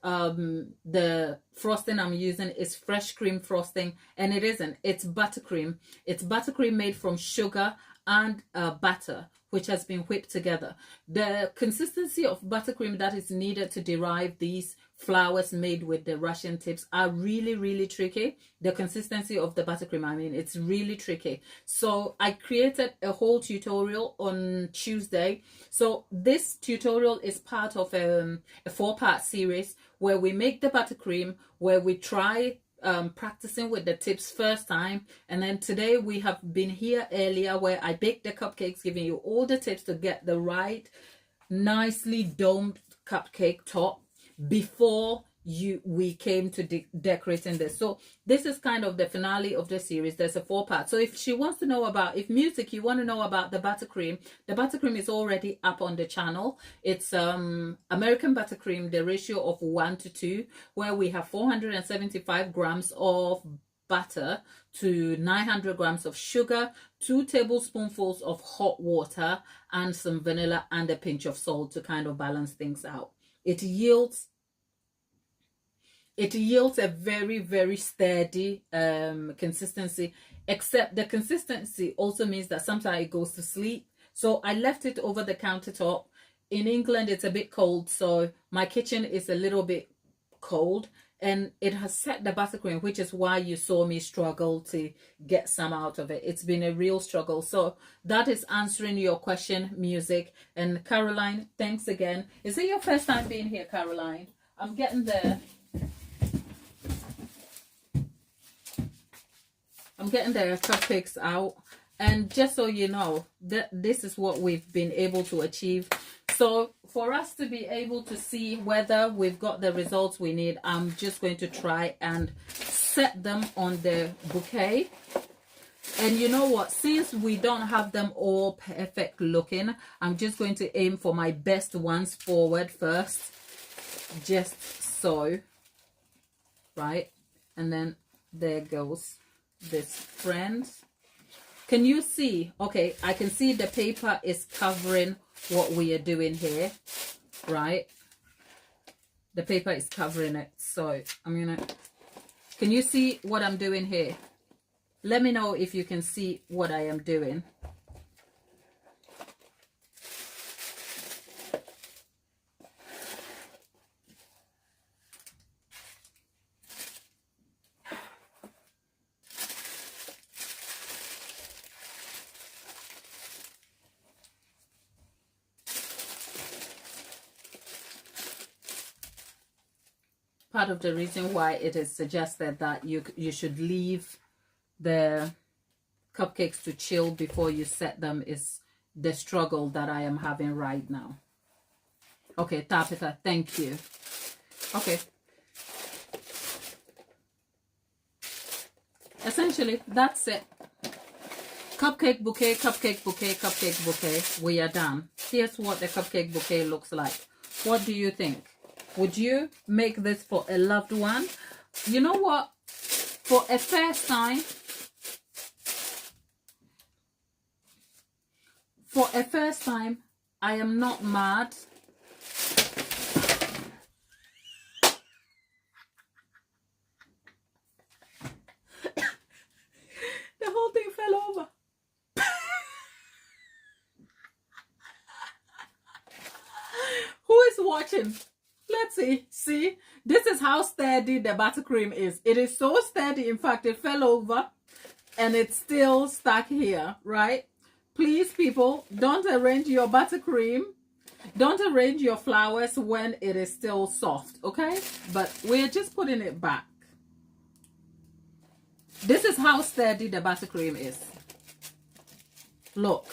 the frosting I'm using is fresh cream frosting, and it isn't. It's buttercream. It's buttercream made from sugar and butter, which has been whipped together. The consistency of buttercream that is needed to derive these flowers made with the Russian tips are really, really tricky. The consistency of the buttercream, I mean, it's really tricky. So I created a whole tutorial on Tuesday. So this tutorial is part of a 4-part series where we make the buttercream, where we try practicing with the tips first time, and then today we have been here earlier where I baked the cupcakes, giving you all the tips to get the right nicely domed cupcake top before we came to decorating this. So this is kind of the finale of the series. There's a 4-part. So if she wants to know about, if music, you want to know about the buttercream is already up on the channel. It's American buttercream, the ratio of 1:2, where we have 475 grams of butter to 900 grams of sugar, 2 tablespoonfuls of hot water, and some vanilla and a pinch of salt to kind of balance things out. It yields a very, very steady consistency, except the consistency also means that sometimes it goes to sleep. So I left it over the countertop. In England, it's a bit cold, so my kitchen is a little bit cold, and it has set the buttercream, which is why you saw me struggle to get some out of it. It's been a real struggle. So that is answering your question, music. And Caroline, thanks again. Is it your first time being here, Caroline? I'm getting the cupcakes out, and just so you know that this is what we've been able to achieve. So for us to be able to see whether we've got the results we need, I'm just going to try and set them on the bouquet. And you know what, since we don't have them all perfect looking, I'm just going to aim for my best ones forward first, just so, right? And then there goes this friend. Can you see? Okay, I can see the paper is covering what we are doing here, right? The paper is covering it. So I'm gonna, can you see what I'm doing here? Let me know if you can see what I am doing. part of the reason why it is suggested that you should leave the cupcakes to chill before you set them is the struggle that I am having right now. Okay, Tabitha, thank you. Okay. Essentially, that's it. Cupcake bouquet, cupcake bouquet, cupcake bouquet. We are done. Here's what the cupcake bouquet looks like. What do you think? Would you make this for a loved one? You know what? For a first time, I am not mad. The whole thing fell over. Who is watching? Let's see. See, this is how sturdy the buttercream is. It is so sturdy. In fact, it fell over and it's still stuck here, right? Please, people, don't arrange your buttercream. Don't arrange your flowers when it is still soft, okay? But we're just putting it back. This is how sturdy the buttercream is. Look.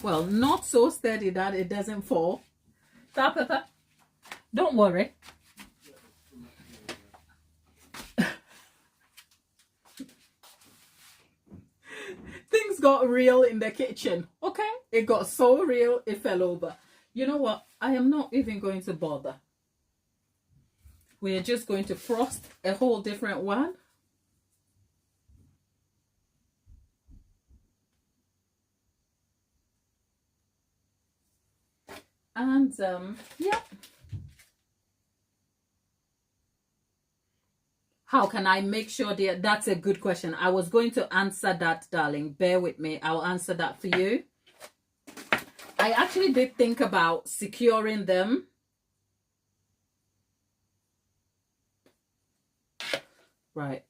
Well, not so steady that it doesn't fall. Tabitha, don't worry. Things got real in the kitchen, okay? It got so real, it fell over. You know what? I am not even going to bother. We are just going to frost a whole different one. And yeah. How can I make sure that's a good question. I was going to answer that, darling. Bear with me. I'll answer that for you. I actually did think about securing them. Right.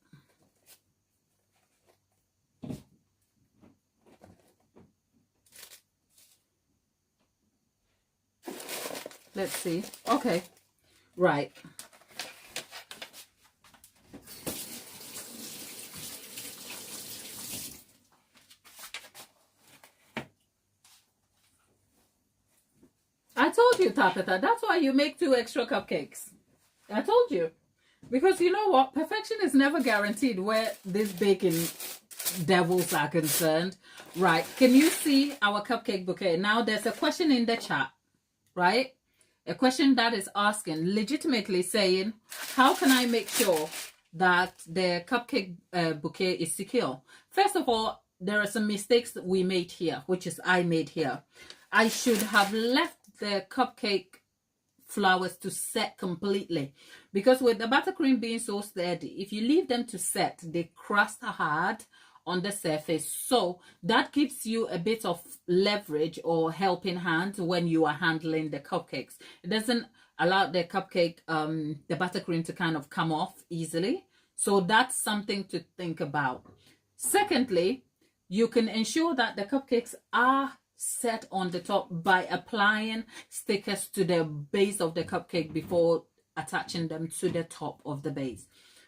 Let's see. Okay. Right. I told you, Tabitha. That's why you make 2 extra cupcakes. I told you. Because you know what? Perfection is never guaranteed where these baking devils are concerned. Right. Can you see our cupcake bouquet? Now, there's a question in the chat. Right? A question that is asking, legitimately saying, how can I make sure that the cupcake bouquet is secure? First of all, there are some mistakes that we made here, which is I made here. I should have left the cupcake flowers to set completely, because with the buttercream being so sturdy, if you leave them to set, they crust hard on the surface, so that gives you a bit of leverage or helping hand when you are handling the cupcakes. It doesn't allow the cupcake the buttercream to kind of come off easily, so that's something to think about. Secondly, you can ensure that the cupcakes are set on the top by applying stickers to the base of the cupcake before attaching them to the top of the base.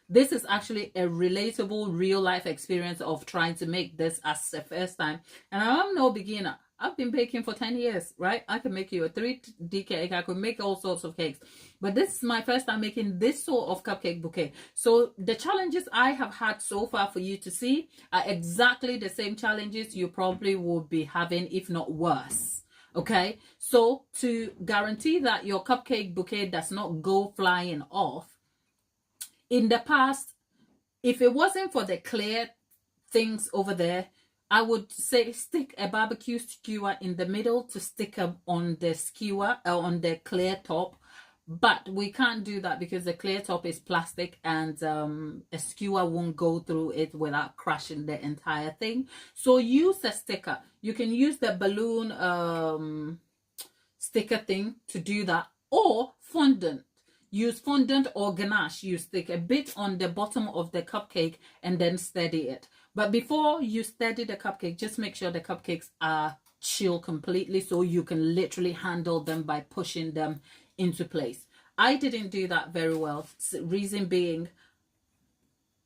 This is actually a relatable real life experience of trying to make this as the first time. And I'm no beginner. I've been baking for 10 years, right? I can make you a 3D cake. I could make all sorts of cakes. But this is my first time making this sort of cupcake bouquet. So the challenges I have had so far for you to see are exactly the same challenges you probably will be having, if not worse. Okay? So to guarantee that your cupcake bouquet does not go flying off, in the past, if it wasn't for the clear things over there, I would say stick a barbecue skewer in the middle to stick up on the skewer, on the clear top. But we can't do that because the clear top is plastic and a skewer won't go through it without crushing the entire thing. So use a sticker. You can use the balloon sticker thing to do that, or fondant. Use fondant or ganache. You stick a bit on the bottom of the cupcake and then steady it. But before you steady the cupcake, just make sure the cupcakes are chill completely so you can literally handle them by pushing them into place. I didn't do that very well. Reason being,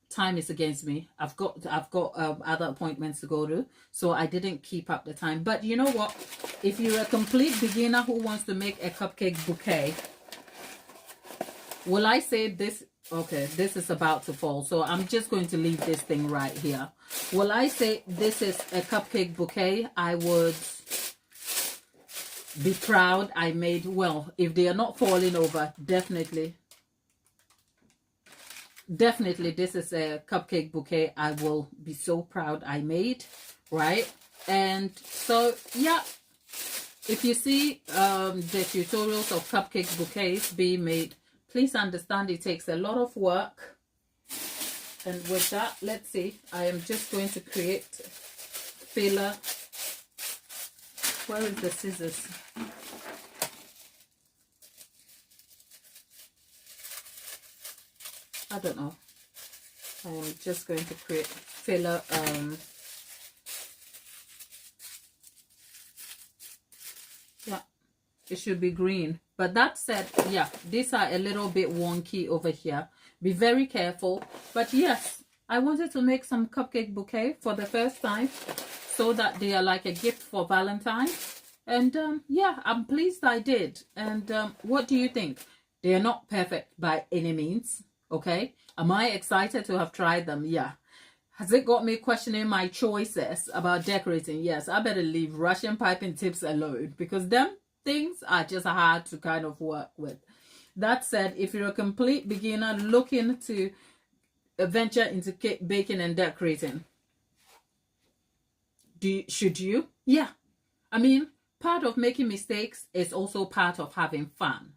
time is against me. I've got other appointments to go to, so I didn't keep up the time. But you know what? If you're a complete beginner who wants to make a cupcake bouquet, will I say this? Okay, this is about to fall, so I'm just going to leave this thing right here. Will I say this is a cupcake bouquet? I would be proud I made. Well, if they are not falling over, definitely this is a cupcake bouquet I will be so proud I made, right? And so yeah, if you see the tutorials of cupcake bouquets being made, please understand it takes a lot of work. And with that, let's see, I am just going to create filler. Where is the scissors? I don't know. I'm just going to create filler. Yeah, it should be green. But that said, yeah, these are a little bit wonky over here. Be very careful. But yes, I wanted to make some cupcake bouquet for the first time, so that they are like a gift for Valentine's. And yeah, I'm pleased I did. And what do you think? They are not perfect by any means. Okay, am I excited to have tried them? Yeah. Has it got me questioning my choices about decorating? Yes, I better leave Russian piping tips alone, because them things are just hard to kind of work with. That said, if you're a complete beginner looking to venture into cake baking and decorating, should you? Yeah. I mean, part of making mistakes is also part of having fun.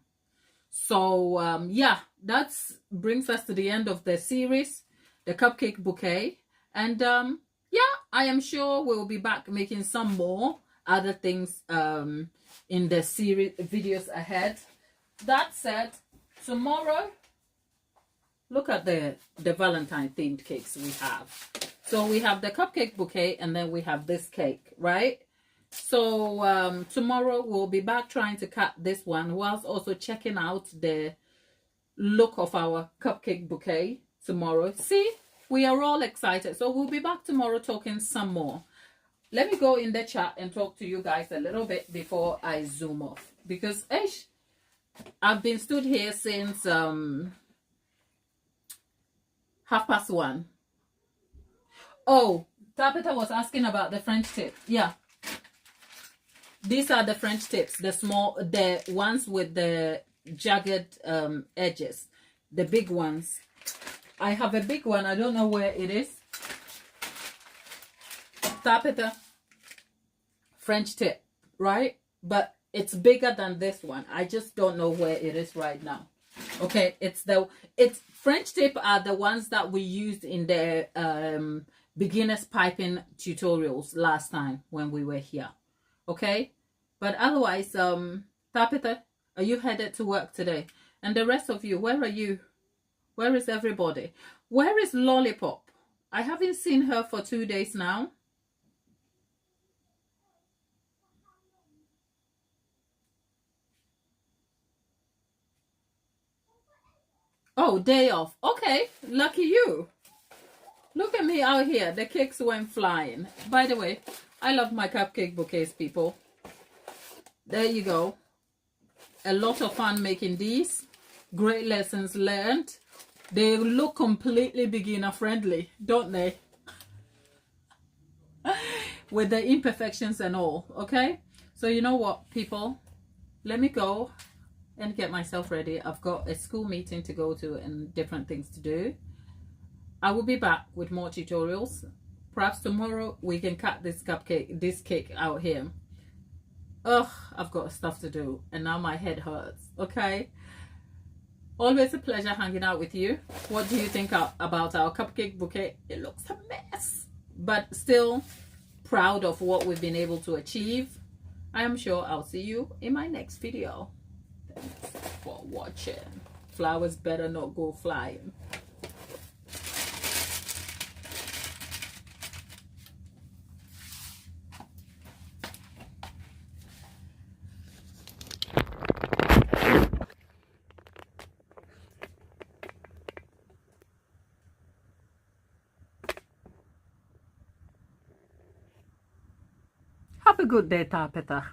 So yeah, that brings us to the end of the series, the cupcake bouquet. And yeah, I am sure we'll be back making some more other things in the series videos ahead. That said, tomorrow, look at the Valentine themed cakes we have. So we have the cupcake bouquet, and then we have this cake, right? So tomorrow we'll be back trying to cut this one, whilst also checking out the look of our cupcake bouquet tomorrow. See, we are all excited. So we'll be back tomorrow talking some more. Let me go in the chat and talk to you guys a little bit before I zoom off, because I've been stood here since 1:30. Oh, Tabitha was asking about the French tip. Yeah. These are the French tips, the ones with the jagged edges, the big ones. I have a big one. I don't know where it is. Tabitha, French tip, right? But it's bigger than this one. I just don't know where it is right now. Okay, it's French tip are the ones that we used in the beginners piping tutorials last time when we were here. Okay, but otherwise, Tabitha, are you headed to work today? And the rest of you, where are you? Where is everybody? Where is Lollipop? I haven't seen her for 2 days now. Oh, day off. Okay, lucky you. Look at me out here. The cakes went flying. By the way, I love my cupcake bouquets, people. There you go. A lot of fun making these. Great lessons learned. They look completely beginner friendly, don't they? With the imperfections and all, okay? So you know what, people? Let me go and get myself ready. I've got a school meeting to go to and different things to do. I will be back with more tutorials. Perhaps tomorrow we can cut this cake out here. Ugh, I've got stuff to do and now my head hurts, okay? Always a pleasure hanging out with you. What do you think about our cupcake bouquet? It looks a mess, but still proud of what we've been able to achieve. I am sure I'll see you in my next video. Thanks for watching. Flowers better not go flying. Have a good day, Tapeta.